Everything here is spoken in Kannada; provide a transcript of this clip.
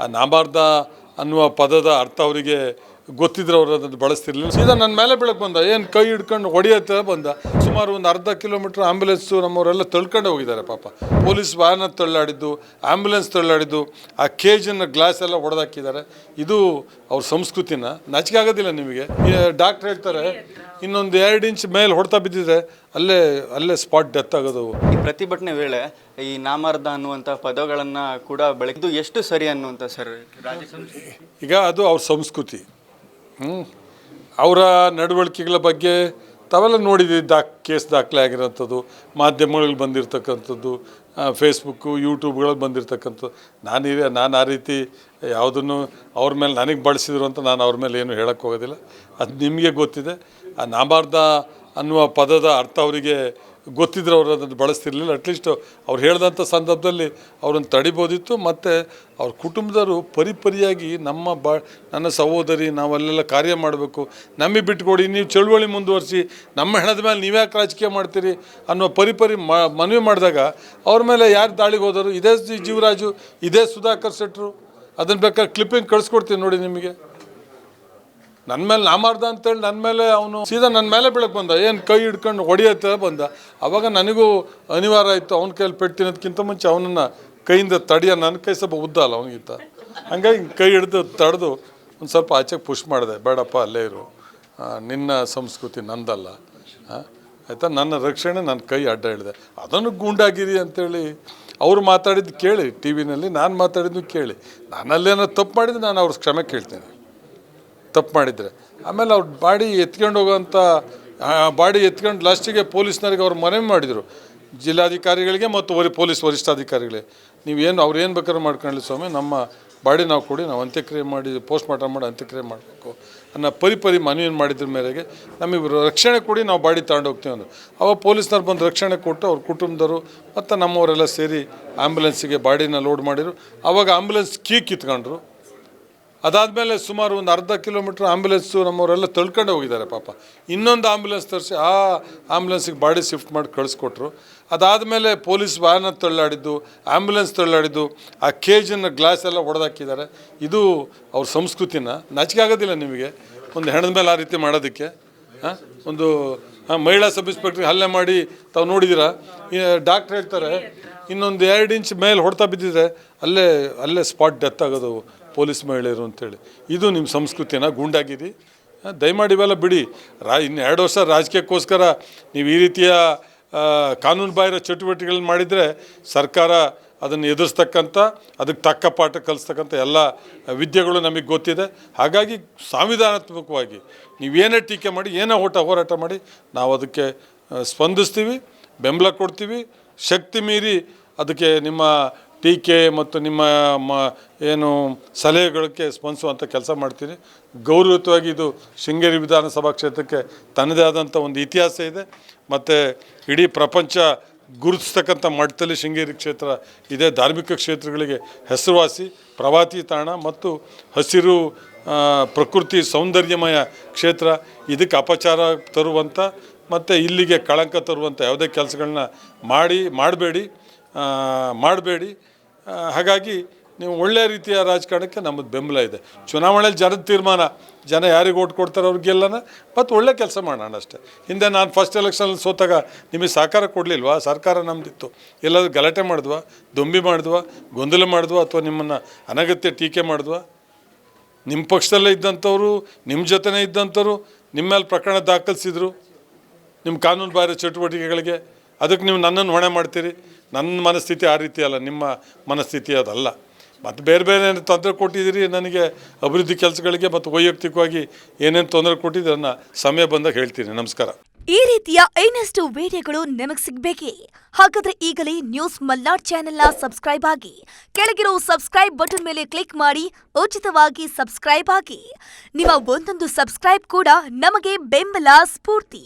ಆ ನಾಬಾರ್ದ ಅನ್ನುವ ಪದದ ಅರ್ಥ ಅವರಿಗೆ ಗೊತ್ತಿದ್ರೆ ಅವರು ಅದನ್ನು ಬಳಸ್ತಿರ್ಲಿಲ್ಲ. ಸೀದಾ ನನ್ನ ಮೇಲೆ ಬೀಳಕ್ಕೆ ಬಂದ, ಏನು ಕೈ ಹಿಡ್ಕೊಂಡು ಹೊಡೆಯತ್ತೆ ಬಂದ. ಸುಮಾರು ಒಂದು ಅರ್ಧ ಕಿಲೋಮೀಟ್ರ್ ಆಂಬ್ಯುಲೆನ್ಸು ನಮ್ಮವರೆಲ್ಲ ತಳ್ಕೊಂಡು ಹೋಗಿದ್ದಾರೆ ಪಾಪ. ಪೊಲೀಸ್ ವ್ಯಾನ ತಳ್ಳಾಡಿದ್ದು, ಆಂಬ್ಯುಲೆನ್ಸ್ ತಳ್ಳಾಡಿದ್ದು, ಆ ಕೇಜನ್ನು ಗ್ಲಾಸ್ ಎಲ್ಲ ಹೊಡೆದಾಕಿದ್ದಾರೆ. ಇದು ಅವ್ರ ಸಂಸ್ಕೃತಿನ ನಾಚಿಕೆ ಆಗೋದಿಲ್ಲ ನಿಮಗೆ. ಡಾಕ್ಟ್ರ್ ಹೇಳ್ತಾರೆ ಇನ್ನೊಂದು 2 ಇಂಚ್ ಮೇಲೆ ಹೊಡ್ತಾ ಬಿದ್ದಿದ್ರೆ ಅಲ್ಲೇ ಸ್ಪಾಟ್ ಡೆತ್ ಆಗೋದು. ಈ ಪ್ರತಿಭಟನೆ ವೇಳೆ ಈ ನಾಮಾರ್ಧ ಅನ್ನುವಂಥ ಪದಗಳನ್ನು ಕೂಡ ಬಳಕೆ ಎಷ್ಟು ಸರಿ ಅನ್ನುವಂಥ ಸರ್? ಈಗ ಅದು ಅವ್ರ ಸಂಸ್ಕೃತಿ. ಅವರ ನಡವಳಿಕೆಗಳ ಬಗ್ಗೆ ತಾವೆಲ್ಲ ನೋಡಿದ್ದೀವಿ. ಕೇಸ್ ದಾಖಲೆ ಆಗಿರೋಂಥದ್ದು, ಮಾಧ್ಯಮಗಳಲ್ಲಿ ಬಂದಿರತಕ್ಕಂಥದ್ದು, ಫೇಸ್ಬುಕ್ಕು ಯೂಟ್ಯೂಬ್ಗಳಲ್ಲಿ ಬಂದಿರತಕ್ಕಂಥದ್ದು. ನಾನು ಆ ರೀತಿ ಯಾವುದನ್ನು ಅವ್ರ ಮೇಲೆ ನನಗೆ ಬಳಸಿದ್ರು ಅಂತ ನಾನು ಅವ್ರ ಮೇಲೆ ಏನು ಹೇಳೋಕ್ಕೆ ಹೋಗೋದಿಲ್ಲ. ಅದು ನಿಮಗೆ ಗೊತ್ತಿದೆ. ಆ ನಾಬಾರ್ದ ಅನ್ನುವ ಪದದ ಅರ್ಥ ಅವರಿಗೆ ಗೊತ್ತಿದ್ರೆ ಅವರು ಅದನ್ನು ಬಳಸ್ತಿರ್ಲಿಲ್ಲ. ಅಟ್ಲೀಸ್ಟ್ ಅವ್ರು ಹೇಳಿದಂಥ ಸಂದರ್ಭದಲ್ಲಿ ಅವ್ರನ್ನ ತಡಿಬೋದಿತ್ತು. ಮತ್ತು ಅವ್ರ ಕುಟುಂಬದವರು ಪರಿಯಾಗಿ ನನ್ನ ಸಹೋದರಿ ನಾವಲ್ಲೆಲ್ಲ ಕಾರ್ಯ ಮಾಡಬೇಕು, ನಮಗೆ ಬಿಟ್ಕೊಡಿ, ನೀವು ಚಳುವಳಿ ಮುಂದುವರಿಸಿ, ನಮ್ಮ ಹೆಣದ ಮೇಲೆ ನೀವ್ಯಾಕೆ ರಾಜಕೀಯ ಮಾಡ್ತೀರಿ ಅನ್ನೋ ಮನವಿ ಮಾಡಿದಾಗ ಅವ್ರ ಮೇಲೆ ಯಾರು ದಾಳಿಗೆ ಹೋದರು? ಇದೇ ಜೀವರಾಜು, ಇದೇ ಸುಧಾಕರ್ ಶೆಟ್ಟರು. ಅದನ್ನು ಬೇಕಾದ್ರೆ ಕ್ಲಿಪ್ಪಿಂಗ್ ಕಳಿಸ್ಕೊಡ್ತೀನಿ ನೋಡಿ ನಿಮಗೆ. ನನ್ನ ಮೇಲೆ ನಾಮಾರ್ಧ ಅಂತೇಳಿ ನನ್ನ ಮೇಲೆ ಅವನು ಸೀದಾ ನನ್ನ ಮೇಲೆ ಬೀಳಕ್ಕೆ ಬಂದ, ಏನು ಕೈ ಹಿಡ್ಕೊಂಡು ಹೊಡೆಯತ್ತೆ ಬಂದ. ಆವಾಗ ನನಗೂ ಅನಿವಾರ್ಯ ಆಯಿತು ಅವ್ನ ಕೈಯಲ್ಲಿ ಪೆಟ್ಟು ತಿನ್ನೋದಕ್ಕಿಂತ ಮುಂಚೆ ಅವನನ್ನು ಕೈಯಿಂದ ತಡೆಯ. ನನ್ನ ಕೈ ಸ್ವಲ್ಪ ಉದ್ದ ಅಲ್ಲ ಅವನಿಗಿಂತ, ಹಂಗಾಗಿ ಕೈ ಹಿಡಿದು ತಡೆದು ಒಂದು ಸ್ವಲ್ಪ ಆಚೆಗೆ ಪುಷ್ ಮಾಡಿದೆ. ಬೇಡಪ್ಪ ಅಲ್ಲೇ ಇರು, ನಿನ್ನ ಸಂಸ್ಕೃತಿ ನಂದಲ್ಲ, ಆಯಿತಾ, ನನ್ನ ರಕ್ಷಣೆ ನನ್ನ ಕೈ ಅಡ್ಡ ಹಿಡಿದೆ. ಅದನ್ನು ಗೂಂಡಾಗಿರಿ ಅಂತೇಳಿ ಅವರು ಮಾತಾಡಿದ್ದು ಕೇಳಿ, ಟಿ ವಿನಲ್ಲಿ ನಾನು ಮಾತಾಡಿದ್ದು ಕೇಳಿ. ನಾನಲ್ಲೇನೋ ತಪ್ಪು ಮಾಡಿದ್ದು ನಾನು ಅವ್ರ ಕ್ಷಮೆ ಕೇಳ್ತೇನೆ, ತಪ್ಪು ಮಾಡಿದರೆ. ಆಮೇಲೆ ಅವ್ರ ಬಾಡಿ ಎತ್ಕೊಂಡು ಲಾಸ್ಟಿಗೆ ಪೊಲೀಸ್ನವ್ರಿಗೆ ಅವ್ರು ಮನವಿ ಮಾಡಿದರು, ಜಿಲ್ಲಾಧಿಕಾರಿಗಳಿಗೆ ಮತ್ತು ಪೊಲೀಸ್ ವರಿಷ್ಠಾಧಿಕಾರಿಗಳಿಗೆ. ಅವ್ರು ಏನು ಬೇಕಾದ್ರೂ ಮಾಡ್ಕೊಳ್ಳಿ ಸ್ವಾಮಿ, ನಮ್ಮ ಬಾಡಿ ನಾವು ಕೊಡಿ, ನಾವು ಅಂತ್ಯಕ್ರಿಯೆ ಮಾಡಿ ಪೋಸ್ಟ್ ಮಾರ್ಟಮ್ ಮಾಡಿ ಅಂತ್ಯಕ್ರಿಯೆ ಮಾಡಬೇಕು ಅನ್ನೋ ಮನವಿಯನ್ನು ಮಾಡಿದ್ರ ಮೇರೆಗೆ ನಮಗೆ ರಕ್ಷಣೆ ಕೊಡಿ, ನಾವು ಬಾಡಿ ತಗೊಂಡೋಗ್ತೀವಿ ಅಂದರು. ಅವಾಗ ಪೊಲೀಸ್ನವ್ರು ಬಂದು ರಕ್ಷಣೆ ಕೊಟ್ಟು ಅವ್ರ ಕುಟುಂಬದವರು ಮತ್ತು ನಮ್ಮವರೆಲ್ಲ ಸೇರಿ ಆ್ಯಂಬುಲೆನ್ಸಿಗೆ ಬಾಡಿನ ಲೋಡ್ ಮಾಡಿದರು. ಆವಾಗ ಆ್ಯಂಬುಲೆನ್ಸ್ ಕೀ ಕಿತ್ಕೊಂಡ್ರು. ಅದಾದಮೇಲೆ ಸುಮಾರು ಒಂದು ಅರ್ಧ ಕಿಲೋಮೀಟ್ರ್ ಆಂಬ್ಯುಲೆನ್ಸು ನಮ್ಮವರೆಲ್ಲ ತಳ್ಕೊಂಡು ಹೋಗಿದ್ದಾರೆ ಪಾಪ. ಇನ್ನೊಂದು ಆಂಬ್ಯುಲೆನ್ಸ್ ತರಿಸಿ ಆ ಆಂಬ್ಯುಲೆನ್ಸಿಗೆ ಬಾಡಿ ಶಿಫ್ಟ್ ಮಾಡಿ ಕಳಿಸ್ಕೊಟ್ರು. ಅದಾದಮೇಲೆ ಪೊಲೀಸ್ ವ್ಯಾನ ತಳ್ಳಾಡಿದ್ದು, ಆಂಬ್ಯುಲೆನ್ಸ್ ತಳ್ಳಾಡಿದ್ದು, ಆ ಕೇಜನ್ನು ಗ್ಲಾಸ್ ಎಲ್ಲ ಹೊಡೆದಾಕಿದ್ದಾರೆ. ಇದು ಅವ್ರ ಸಂಸ್ಕೃತಿನ ನಾಚಿಕೆ ಆಗೋದಿಲ್ಲ ನಿಮಗೆ ಒಂದು ಹೆಣದ ಮೇಲೆ ಆ ರೀತಿ ಮಾಡೋದಕ್ಕೆ. ಒಂದು ಮಹಿಳಾ ಸಬ್ ಇನ್ಸ್ಪೆಕ್ಟ್ರಿಗೆ ಹಲ್ಲೆ ಮಾಡಿ ತಾವು ನೋಡಿದ್ದೀರಾ. ಡಾಕ್ಟ್ರ್ ಹೇಳ್ತಾರೆ ಇನ್ನೊಂದು 2 ಇಂಚ್ ಮೇಲೆ ಹೊಡ್ತಾ ಬಿದ್ದಿದ್ರೆ ಅಲ್ಲೇ ಸ್ಪಾಟ್ ಡೆತ್ ಆಗೋದು ಪೊಲೀಸ್ ಮಹಿಳೆಯರು ಅಂತೇಳಿ. ಇದು ನಿಮ್ಮ ಸಂಸ್ಕೃತಿನ ಗೂಂಡಾಗಿರಿ. ದಯಮಾಡಿ ಇವೆಲ್ಲ ಬಿಡಿ. ಇನ್ನು 2 ವರ್ಷ ರಾಜಕೀಯಕ್ಕೋಸ್ಕರ ನೀವು ಈ ರೀತಿಯ ಕಾನೂನು ಬಾಹಿರ ಚಟುವಟಿಕೆಗಳನ್ನ ಮಾಡಿದರೆ ಸರ್ಕಾರ ಅದನ್ನು ಎದುರಿಸ್ತಕ್ಕಂಥ, ಅದಕ್ಕೆ ತಕ್ಕ ಪಾಠ ಕಲಿಸ್ತಕ್ಕಂಥ ಎಲ್ಲ ವಿದ್ಯೆಗಳು ನಮಗೆ ಗೊತ್ತಿದೆ. ಹಾಗಾಗಿ ಸಂವಿಧಾನಾತ್ಮಕವಾಗಿ ನೀವೇನೇ ಟೀಕೆ ಮಾಡಿ, ಏನೇ ಹೋರಾಟ ಮಾಡಿ, ನಾವು ಅದಕ್ಕೆ ಸ್ಪಂದಿಸ್ತೀವಿ, ಬೆಂಬಲ ಕೊಡ್ತೀವಿ. ಶಕ್ತಿ ಮೀರಿ ಅದಕ್ಕೆ ನಿಮ್ಮ ಟೀಕೆ ಮತ್ತು ನಿಮ್ಮ ಏನು ಸಲಹೆಗಳಿಗೆ ಸ್ಪಂದಿಸುವಂಥ ಕೆಲಸ ಮಾಡ್ತೀನಿ. ಗೌರವಯುತವಾಗಿ ಇದು ಶೃಂಗೇರಿ ವಿಧಾನಸಭಾ ಕ್ಷೇತ್ರಕ್ಕೆ ತನ್ನದೇ ಆದಂಥ ಒಂದು ಇತಿಹಾಸ ಇದೆ. ಮತ್ತು ಇಡೀ ಪ್ರಪಂಚ ಗುರುತಿಸ್ತಕ್ಕಂಥ ಮಟ್ಟದಲ್ಲಿ ಶೃಂಗೇರಿ ಕ್ಷೇತ್ರ ಇದೆ. ಧಾರ್ಮಿಕ ಕ್ಷೇತ್ರಗಳಿಗೆ ಹೆಸರುವಾಸಿ, ಪ್ರವಾಸಿ ತಾಣ ಮತ್ತು ಹಸಿರು ಪ್ರಕೃತಿ ಸೌಂದರ್ಯಮಯ ಕ್ಷೇತ್ರ. ಇದಕ್ಕೆ ಅಪಚಾರ ತರುವಂಥ ಮತ್ತು ಇಲ್ಲಿಗೆ ಕಳಂಕ ತರುವಂಥ ಯಾವುದೇ ಕೆಲಸಗಳನ್ನ ಮಾಡಬೇಡಿ. ಹಾಗಾಗಿ ನೀವು ಒಳ್ಳೆಯ ರೀತಿಯ ರಾಜಕಾರಣಕ್ಕೆ ನಮ್ಮದು ಬೆಂಬಲ ಇದೆ. ಚುನಾವಣೆಯಲ್ಲಿ ಜನದ ತೀರ್ಮಾನ, ಜನ ಯಾರಿಗೆ ಓಟ್ ಕೊಡ್ತಾರೆ ಅವ್ರಿಗೆಲ್ಲನ ಮತ್ತು ಒಳ್ಳೆ ಕೆಲಸ ಮಾಡೋಣ ಅಷ್ಟೇ. ಹಿಂದೆ ನಾನು ಫಸ್ಟ್ ಎಲೆಕ್ಷನಲ್ಲಿ ಸೋತಾಗ ನಿಮಗೆ ಸಹಕಾರ ಕೊಡಲಿಲ್ವಾ? ಸರ್ಕಾರ ನಮ್ಮದಿತ್ತು. ಎಲ್ಲಾದರೂ ಗಲಾಟೆ ಮಾಡಿದ್ವಾ, ದೊಂಬಿ ಮಾಡಿದ್ವಾ, ಗೊಂದಲ ಮಾಡಿದ್ವಾ, ಅಥವಾ ನಿಮ್ಮನ್ನು ಅನಗತ್ಯ ಟೀಕೆ ಮಾಡಿದ್ವಾ? ನಿಮ್ಮ ಪಕ್ಷದಲ್ಲೇ ಇದ್ದಂಥವ್ರು, ನಿಮ್ಮ ಜೊತೆನೇ ಇದ್ದಂಥವ್ರು ನಿಮ್ಮ ಮೇಲೆ ಪ್ರಕರಣ ದಾಖಲಿಸಿದ್ರು ನಿಮ್ಮ ಕಾನೂನು ಬಾಹಿರ ಚಟುವಟಿಕೆಗಳಿಗೆ. ಅದಕ್ಕೆ ನೀವು ನನ್ನನ್ನು ಹೊಣೆ ಮಾಡ್ತೀರಿ. ನನ್ನ ಮನಸ್ಥಿತಿ ಆ ರೀತಿ ಅಲ್ಲ, ನಿಮ್ಮ ಮನಸ್ಥಿತಿ ಅದಲ್ಲ. ಮತ್ತು ಬೇರೆ ತೊಂದರೆ ಕೊಟ್ಟಿದ್ದೀರಿ ನನಗೆ ಅಭಿವೃದ್ಧಿ ಕೆಲಸಗಳಿಗೆ ಮತ್ತು ವೈಯಕ್ತಿಕವಾಗಿ ಏನೇನು ತೊಂದರೆ ಕೊಟ್ಟಿದ್ದೀರಿ ನನ್ನ ಸಮಯ ಬಂದಾಗ ಹೇಳ್ತೀನಿ. ನಮಸ್ಕಾರ. ಈ ರೀತಿಯ ಇನ್ನಷ್ಟು ವಿಡಿಯೋಗಳು ನಿಮಗೆ ಸಿಗಬೇಕೇ? ಹಾಗಾದ್ರೆ ಈಗಲೇ ನ್ಯೂಸ್ ಮಲ್ನಾಡ್ ಚಾನೆಲ್ನ ಸಬ್ಸ್ಕ್ರೈಬ್ ಆಗಿ, ಕೆಳಗಿರೋ ಸಬ್ಸ್ಕ್ರೈಬ್ ಬಟನ್ ಮೇಲೆ ಕ್ಲಿಕ್ ಮಾಡಿ ಉಚಿತವಾಗಿ ಸಬ್ಸ್ಕ್ರೈಬ್ ಆಗಿ. ನಿಮ್ಮ ಒಂದೊಂದು ಸಬ್ಸ್ಕ್ರೈಬ್ ಕೂಡ ನಮಗೆ ಬೆಂಬಲ, ಸ್ಫೂರ್ತಿ.